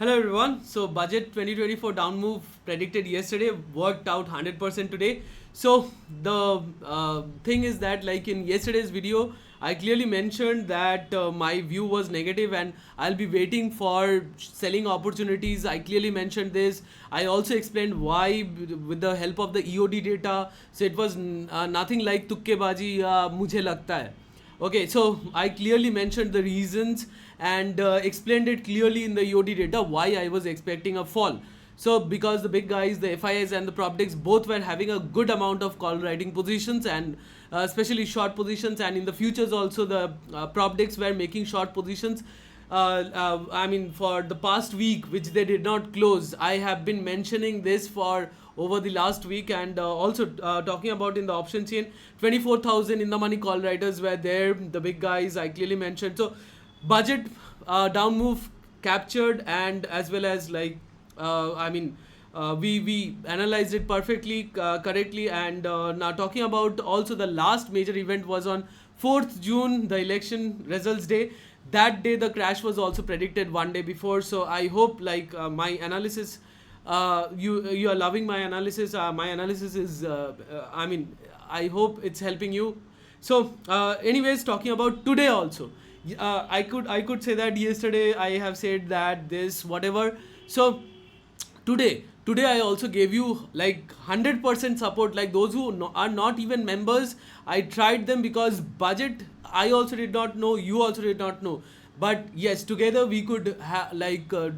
Hello everyone. So budget 2024 down move predicted yesterday worked out 100% today. So the thing is that like in yesterday's video, I clearly mentioned that my view was negative and I'll be waiting for selling opportunities. I clearly mentioned this. I also explained why with the help of the EOD data. So it was nothing like tukkebaji mujhe lagta hai. Okay, so I clearly mentioned the reasons and explained it clearly in the EOD data why I was expecting a fall. So because the big guys, the FIs and the PropDex both were having a good amount of call writing positions and especially short positions, and in the futures also the PropDex were making short positions. I mean, for the past week, which they did not close, I have been mentioning this for over the last week, and also talking about in the option chain, 24,000 in the money call writers were there, the big guys I clearly mentioned. So budget down move captured, and as well as like we analyzed it perfectly correctly. And now talking about also the last major event was on 4th June, the election results day. That day the crash was also predicted one day before. So I hope like my analysis, you are loving my analysis. My analysis is I hope it's helping you. So anyways, talking about today also, I could say that yesterday I have said that this whatever. So today I also gave you like 100% support. Like those who are not even members, I tried them because budget I also did not know, you also did not know, but yes, together we could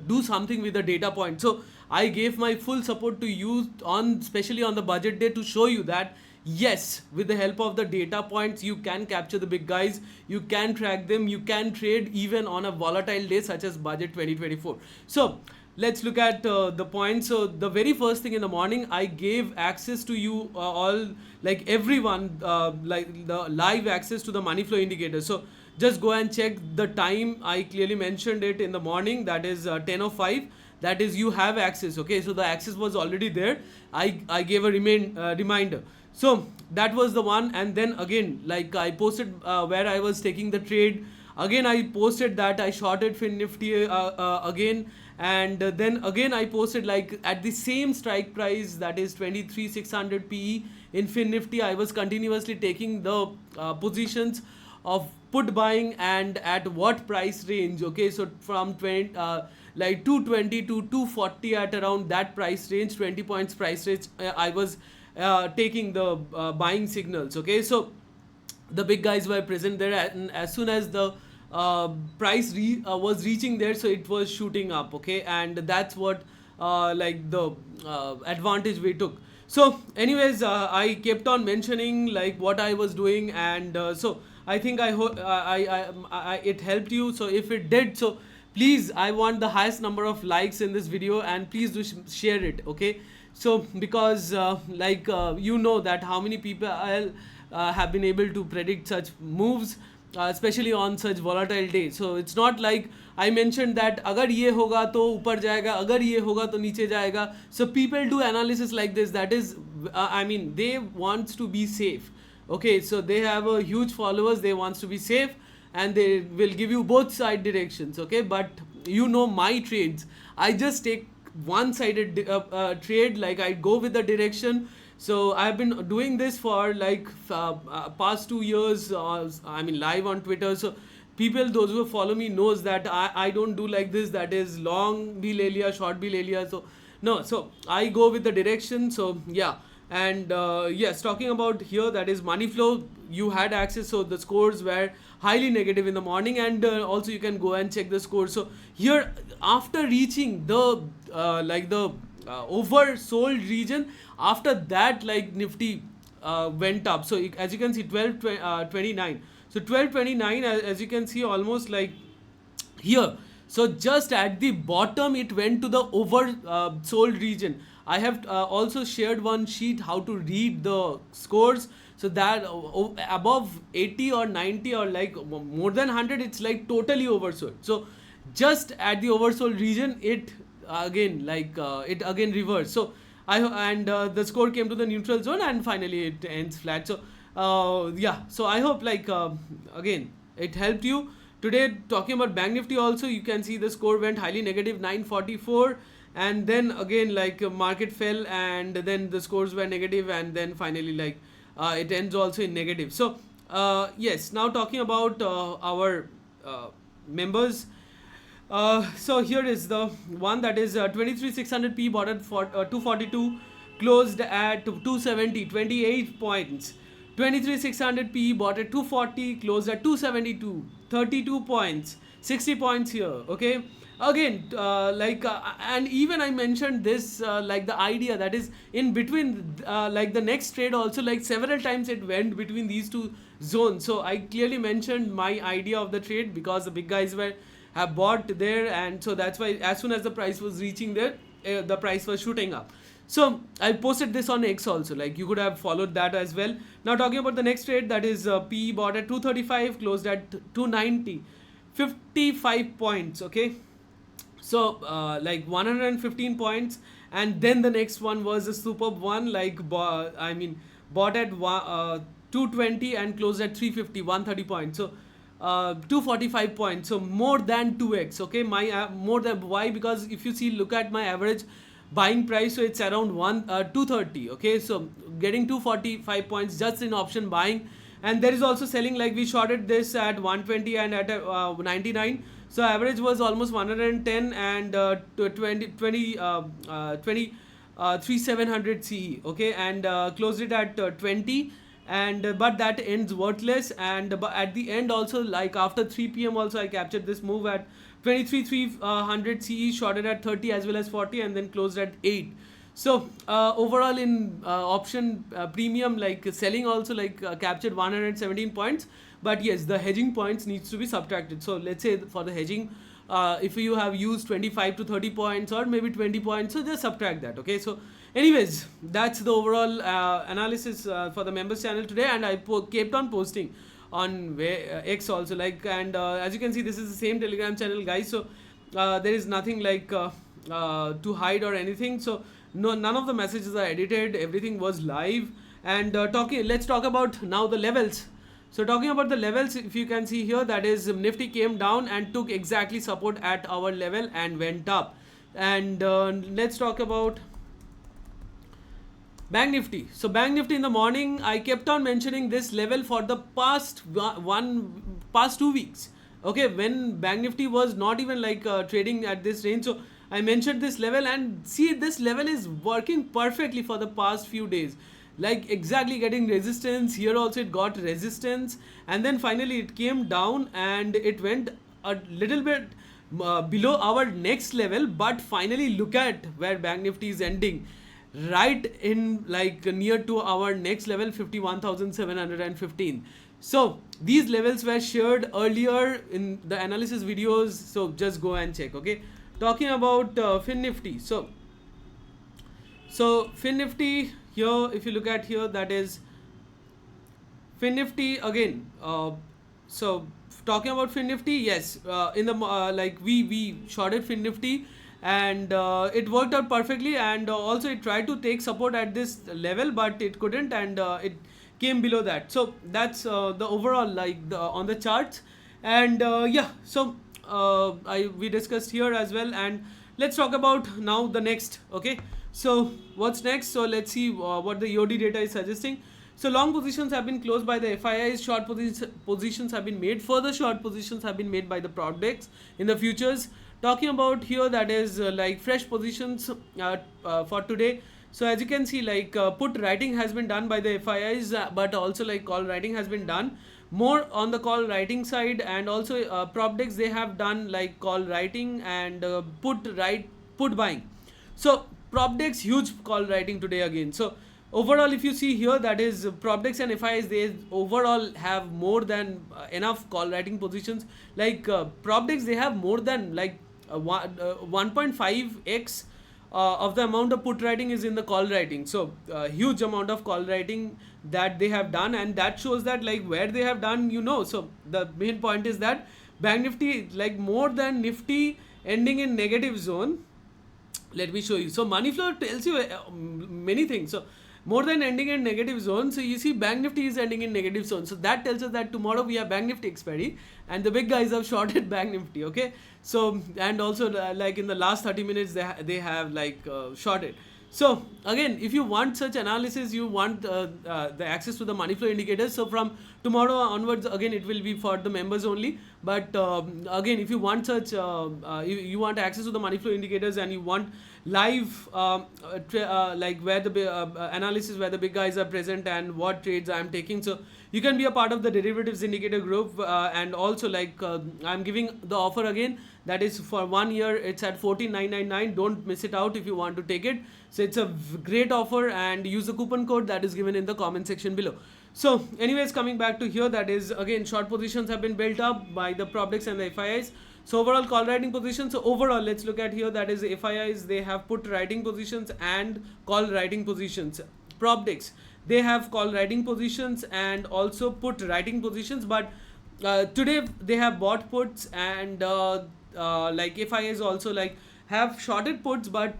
do something with the data point. So I gave my full support to you on, especially on the budget day, to show you that yes, with the help of the data points you can capture the big guys, you can track them, you can trade even on a volatile day such as budget 2024. So let's look at the points. So the very first thing in the morning, I gave access to you all, like everyone, like the live access to the money flow indicator. So just go and check the time. I clearly mentioned it in the morning, that is 10:05. That is, you have access. Okay, so the access was already there. I gave a reminder. So that was the one. And then again, like I posted where I was taking the trade. Again I posted that I shorted BankNifty again, and then again I posted like at the same strike price, that is 23,600 PE in BankNifty. I was continuously taking the positions of put buying, and at what price range. Okay, so from 20 like 220 to 240, at around that price range, 20 points price range, I was taking the buying signals. Okay, so the big guys were present there, and as soon as the price was reaching there, so it was shooting up. Okay, and that's what like the advantage we took. So anyways, I kept on mentioning like what I was doing, and so I think I hope I it helped you. So if it did, so please, I want the highest number of likes in this video, and please do share it. Okay, so because you know that how many people have been able to predict such moves, especially on such volatile days. So it's not like I mentioned that अगर ये होगा तो ऊपर जाएगा, अगर ये होगा तो नीचे जाएगा. So people do analysis like this. That is, they want to be safe. Okay, so they have a huge followers. They wants to be safe, and they will give you both side directions. Okay, but you know my trades, I just take one-sided trade. Like I go with the direction. So I've been doing this for like past 2 years. Live on Twitter. So people, those who follow me, knows that I don't do like this. That is long bhi le liya, short bhi le liya. So no, so I go with the direction. So yeah. And yes, talking about here, that is money flow, you had access. So the scores were highly negative in the morning, and also you can go and check the scores. So here, after reaching the oversold region, after that like Nifty went up. So as you can see, 1229. So 1229, as you can see, almost like here. So just at the bottom it went to the oversold region. I have also shared one sheet how to read the scores. So that above 80 or 90 or like more than 100, it's like totally oversold. So just at the oversold region, it again reversed. So the score came to the neutral zone, and finally it ends flat. So yeah, so I hope like again it helped you. Today, talking about Bank Nifty also, you can see the score went highly negative, 944, and then again like market fell, and then the scores were negative, and then finally like it ends also in negative. So yes, now talking about our members. So here is the one that is 23600p bought at 242, closed at 270, 28 points. 23600p bought at 240, closed at 272, 32 points, 60 points here. Okay, again and even I mentioned this like the idea that is in between like the next trade also, like several times it went between these two zones. So I clearly mentioned my idea of the trade because the big guys have bought there, and so that's why as soon as the price was reaching there, the price was shooting up. So I posted this on X also, like you could have followed that as well. Now talking about the next trade, that is PE bought at 235, closed at 290, 55 points. Okay, so like 115 points, and then the next one was a superb one, like bought at 220 and closed at 350, 130 points. So 245 points, so more than 2x. Okay, my more than, why? Because if you see, look at my average buying price, so it's around 230. Okay, so getting 245 points just in option buying. And there is also selling, like we shorted this at 120 and at 99, so average was almost 110 and 3700 CE. Okay, and closed it at 20, and but that ends worthless. And at the end also, like after 3 p.m. also, I captured this move at 23,300 CE, shorted at 30 as well as 40, and then closed at 8. So overall in option premium, like selling also, like captured 117 points. But yes, the hedging points needs to be subtracted. So let's say for the hedging, if you have used 25 to 30 points or maybe 20 points, so just subtract that. Okay, so anyways, that's the overall analysis for the members channel today, and I kept on posting on X also, like, and as you can see, this is the same Telegram channel, guys. So there is nothing like to hide or anything. So none of the messages are edited, everything was live. And let's talk about now the levels. So talking about the levels, if you can see here, that is Nifty came down and took exactly support at our level and went up. And let's talk about Bank Nifty. So Bank Nifty in the morning, I kept on mentioning this level for the past 2 weeks. Okay, when Bank Nifty was not even like trading at this range, so I mentioned this level, and see, this level is working perfectly for the past few days. Like exactly getting resistance here also, it got resistance, and then finally it came down and it went a little bit below our next level. But finally look at where Bank Nifty is ending, right in like near to our next level, 51,715. So these levels were shared earlier in the analysis videos, so just go and check. Okay, talking about Fin Nifty. So Fin Nifty here, if you look at here, that is Fin Nifty again. So talking about Fin Nifty, yes, in the like we shorted Fin Nifty, and it worked out perfectly, and also it tried to take support at this level, but it couldn't, and it came below that. So that's the overall, like on the charts. And yeah, so we discussed here as well, and let's talk about now the next. Okay, so what's next? So let's see what the EOD data is suggesting. So long positions have been closed by the FIIs, short positions have been made, further short positions have been made by the products in the futures. Talking about here, that is like fresh positions for today. So as you can see, like put writing has been done by the FIIs, but also like call writing has been done more on the call writing side, and also prop decks, they have done like call writing and put buying. So prop decks, huge call writing today again. So overall, if you see here, that is prop decks and FIIs, they overall have more than enough call writing positions. Like prop decks, they have more than like 1.5x of the amount of put writing is in the call writing. So huge amount of call writing that they have done, and that shows that like where they have done, you know. So the main point is that Bank Nifty, like more than Nifty ending in negative zone. Let me show you. So money flow tells you many things. So more than ending in negative zone. So you see Bank Nifty is ending in negative zone. So that tells us that tomorrow we have Bank Nifty expiry and the big guys have shorted Bank Nifty. Okay. So, and also like in the last 30 minutes, they have like shorted. So again, if you want such analysis, you want the access to the money flow indicators. So from tomorrow onwards, again, it will be for the members only. But again, if you want such, you want access to the money flow indicators and you want live like where the analysis, where the big guys are present and what trades I'm taking. So you can be a part of the derivatives indicator group, and also like I'm giving the offer again. That is for 1 year. It's at 14,999. Don't miss it out if you want to take it. So it's a great offer, and use the coupon code that is given in the comment section below. So anyways, coming back to here, that is again short positions have been built up by the Probdex and the FIIs. So overall call writing positions. So overall, let's look at here. That is FIIs. They have put writing positions and call writing positions. Probdex, they have call writing positions and also put writing positions. But today they have bought puts, and like FIIs also like have shorted puts, but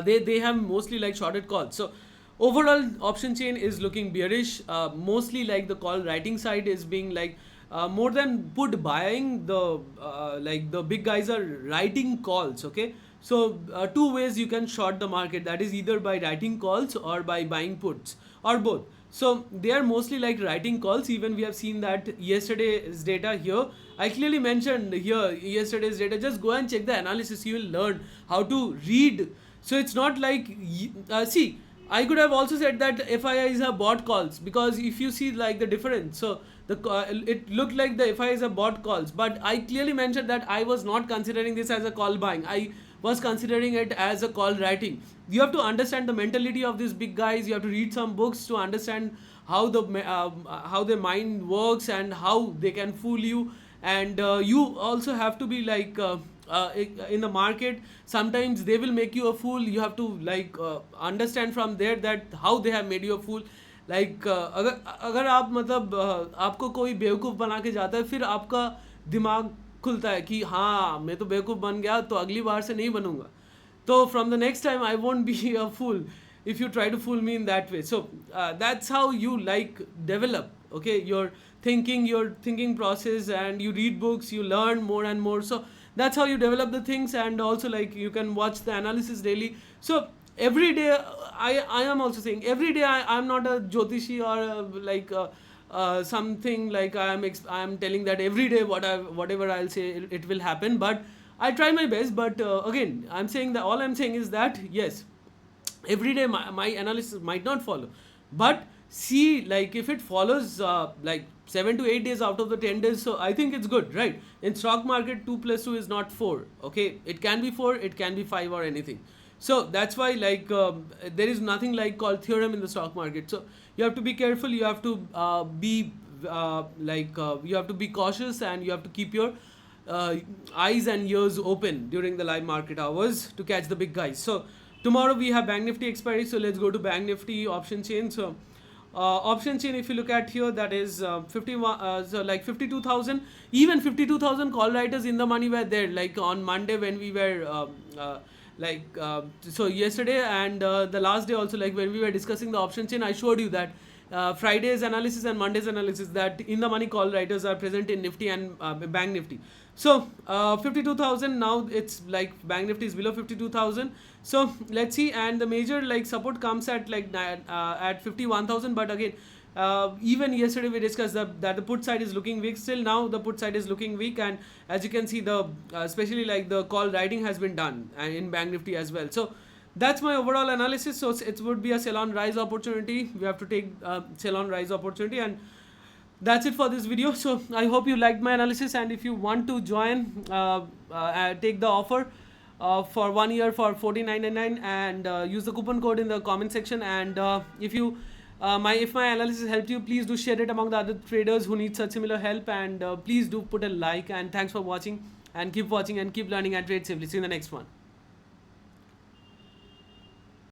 they have mostly like shorted calls. So overall option chain is looking bearish. Mostly like the call writing side is being like more than put buying, the like the big guys are writing calls. Okay. So two ways you can short the market, that is either by writing calls or by buying puts or both. So they are mostly like writing calls. Even we have seen that yesterday's data here. I clearly mentioned here yesterday's data. Just go and check the analysis. You will learn how to read. So it's not like see, I could have also said that FIIs have bought calls, because if you see like the difference, so the it looked like the FIIs have bought calls, but I clearly mentioned that I was not considering this as a call buying. I was considering it as a call writing. You have to understand the mentality of these big guys. You have to read some books to understand how their mind works and how they can fool you. And you also have to be like in the market, sometimes they will make you a fool. You have to like understand from there that how they have made you a fool. Like अगर आप मतलब आपको कोई बेवकूफ़ बना के जाता है, फिर आपका दिमाग खुलता है कि हाँ मैं तो बेवकूफ़ बन गया, तो अगली बार से नहीं बनूंगा. So from the next time I won't be a fool if you try to fool me in that way. So that's how you like develop, okay, your thinking process, and you read books, you learn more and more. So that's how you develop the things. And also like you can watch the analysis daily. So every day I am also saying every day I'm not a jyotishi or like something like I am telling that every day whatever I'll say it will happen, but I try my best. But again, I'm saying that all I'm saying is that yes, every day my analysis might not follow, but see, like if it follows like 7 to 8 days out of the 10 days, so I think it's good, right? In stock market, 2 plus 2 is not 4. Okay, it can be 4, it can be 5 or anything. So that's why like there is nothing like called theorem in the stock market. So you have to be careful. You have to be you have to be cautious, and you have to keep your eyes and ears open during the live market hours to catch the big guys. So tomorrow we have Bank Nifty expiry. So let's go to Bank Nifty option chain. So option chain, if you look at here, that is 51, so like 52,000, even 52,000 call writers in the money were there, like on Monday when we were so yesterday and the last day also, like when we were discussing the option chain, I showed you that Friday's analysis and Monday's analysis, that in the money call writers are present in Nifty and Bank Nifty. So 52,000, now it's like Bank Nifty is below 52,000. So let's see, and the major like support comes at like at 51,000. But again, even yesterday we discussed that the put side is looking weak. Still now the put side is looking weak, and as you can see, the especially like the call writing has been done in Bank Nifty as well. So that's my overall analysis. So it would be a sell on rise opportunity. We have to take sell on rise opportunity, and that's it for this video. So I hope you liked my analysis, and if you want to join, take the offer for 1 year for $14.99, and use the coupon code in the comment section. And if my analysis helped you, please do share it among the other traders who need such similar help, and please do put a like, and thanks for watching, and keep watching and keep learning and trade safely. See you in the next one.